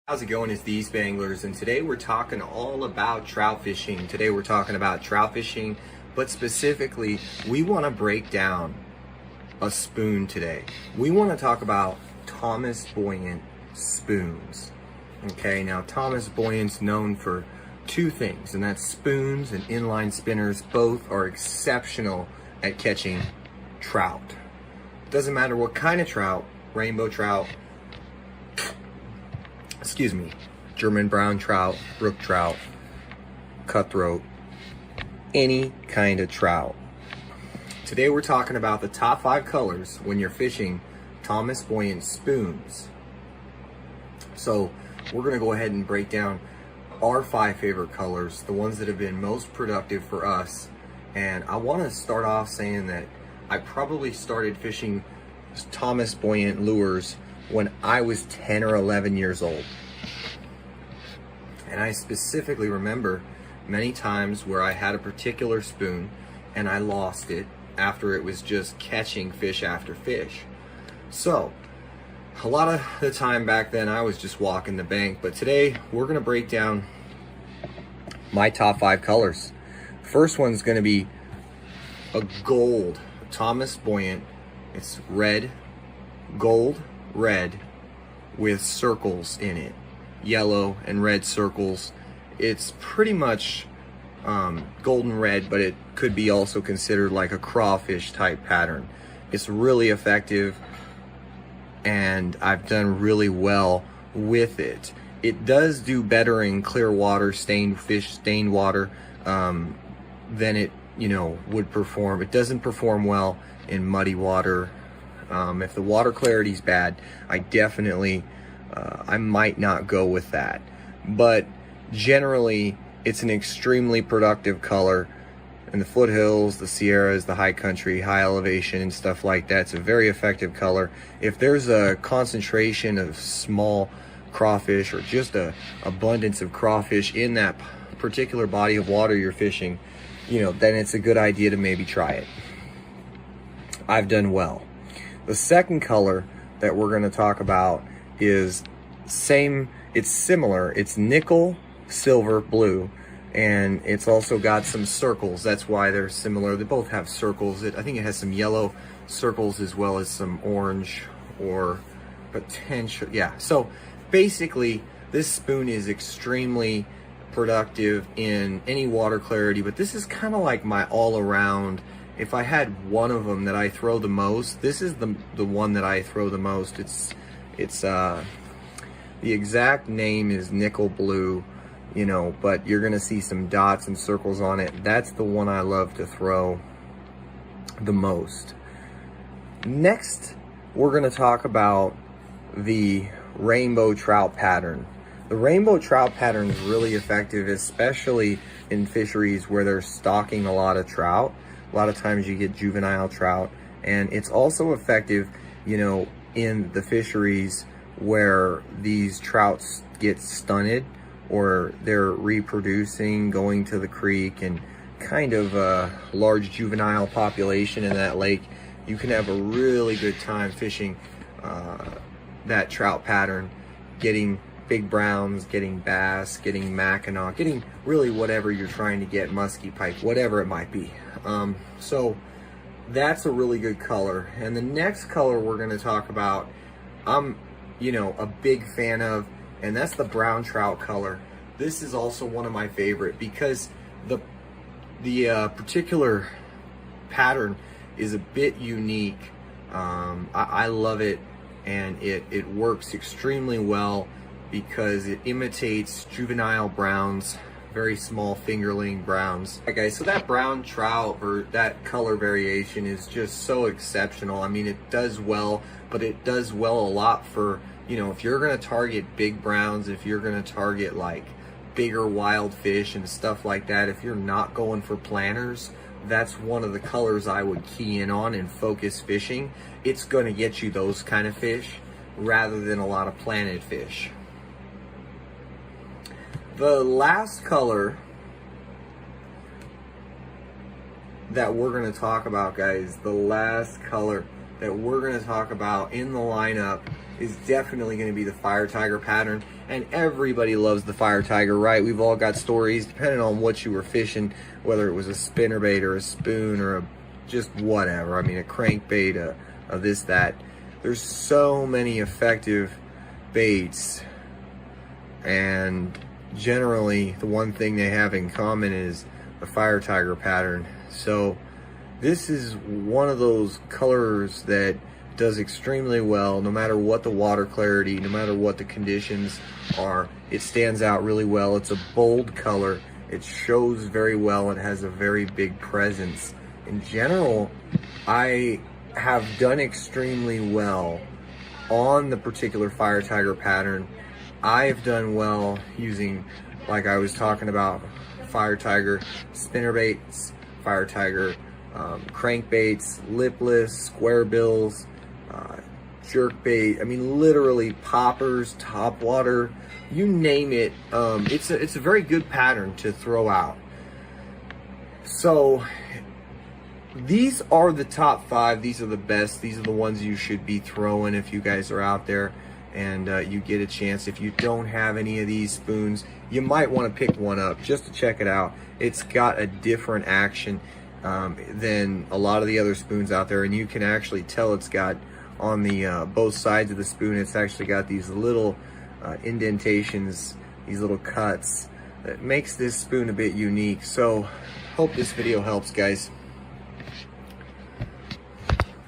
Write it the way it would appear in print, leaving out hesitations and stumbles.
How's it going? It's the Eastbayanglers, and today we're talking all about trout fishing. Today we're talking about trout fishing, but specifically, we want to break down a spoon today. We want to talk about Thomas Bouyant spoons. Okay, now Thomas Bouyant's known for two things, and that's spoons and inline spinners. Both are exceptional at catching trout. Doesn't matter what kind of trout, rainbow trout, German brown trout, brook trout, cutthroat, any kind of trout. Today we're talking about the top 5 colors when you're fishing Thomas Bouyant spoons. So we're gonna go ahead and break down our 5 favorite colors, the ones that have been most productive for us. And I wanna start off saying that I probably started fishing Thomas Bouyant lures when I was 10 or 11 years old. And I specifically remember many times where I had a particular spoon and I lost it after it was just catching fish after fish. So a lot of the time back then I was just walking the bank, but today we're gonna break down my top 5 colors. First one's gonna be a gold Thomas Bouyant. It's red, gold, red with circles in it, yellow and red circles. It's pretty much golden red, but it could be also considered like a crawfish type pattern. It's really effective and I've done really well with it. It does do better in clear water, stained water, than it would perform. It doesn't perform well in muddy water. If the water clarity is bad, I definitely I might not go with that. But generally, it's an extremely productive color in the foothills, the Sierras, the high country, high elevation, and stuff like that. It's a very effective color. If there's a concentration of small crawfish or just a abundance of crawfish in that particular body of water you're fishing, then it's a good idea to maybe try it. I've done well. The second color that we're going to talk about is it's similar. It's nickel, silver, blue, and it's also got some circles. That's why they're similar. They both have circles. I think it has some yellow circles as well as some orange or potential. Yeah, so basically this spoon is extremely productive in any water clarity, but this is kind of like my all-around. If I had one of them that I throw the most, this is the one that I throw the most. It's the exact name is nickel blue, but you're gonna see some dots and circles on it. That's the one I love to throw the most. Next, we're gonna talk about the rainbow trout pattern. The rainbow trout pattern is really effective, especially in fisheries where they're stocking a lot of trout. A lot of times you get juvenile trout, and it's also effective, in the fisheries where these trouts get stunted or they're reproducing, going to the creek, and kind of a large juvenile population in that lake. You can have a really good time fishing that trout pattern, getting big browns, getting bass, getting mackinaw, getting really whatever you're trying to get, musky pike, whatever it might be. So that's a really good color. And the next color we're going to talk about, I'm a big fan of, and that's the brown trout color. This is also one of my favorite because the particular pattern is a bit unique. I love it, and it works extremely well because it imitates juvenile browns, very small fingerling browns. Okay, guys, so that brown trout or that color variation is just so exceptional. I mean, it does well, but it does well a lot for, if you're gonna target big browns, if you're gonna target like bigger wild fish and stuff like that, if you're not going for planters, that's one of the colors I would key in on and focus fishing. It's gonna get you those kind of fish rather than a lot of planted fish. The last color that we're going to talk about, guys, the last color that we're going to talk about in the lineup is definitely going to be the Fire Tiger pattern. And everybody loves the Fire Tiger, right? We've all got stories, depending on what you were fishing, whether it was a spinnerbait or a spoon or just whatever. I mean, a crankbait, a this, that. There's so many effective baits, and generally the one thing they have in common is the Fire Tiger pattern. So this is one of those colors that does extremely well no matter what the water clarity, no matter what the conditions are. It stands out really well. It's a bold color. It shows very well. It has a very big presence. In general, I have done extremely well on the particular Fire Tiger pattern. I've done well using, like I was talking about, Fire Tiger spinnerbaits, Fire Tiger crankbaits, lipless, square bills, jerkbait. I mean, literally poppers, topwater, you name it. It's a very good pattern to throw out. So these are the top 5. These are the best. These are the ones you should be throwing if you guys are out there and you get a chance. If you don't have any of these spoons, you might want to pick one up just to check it out. It's got a different action than a lot of the other spoons out there, and you can actually tell it's got on the both sides of the spoon, it's actually got these little indentations, these little cuts that makes this spoon a bit unique. So hope this video helps, guys.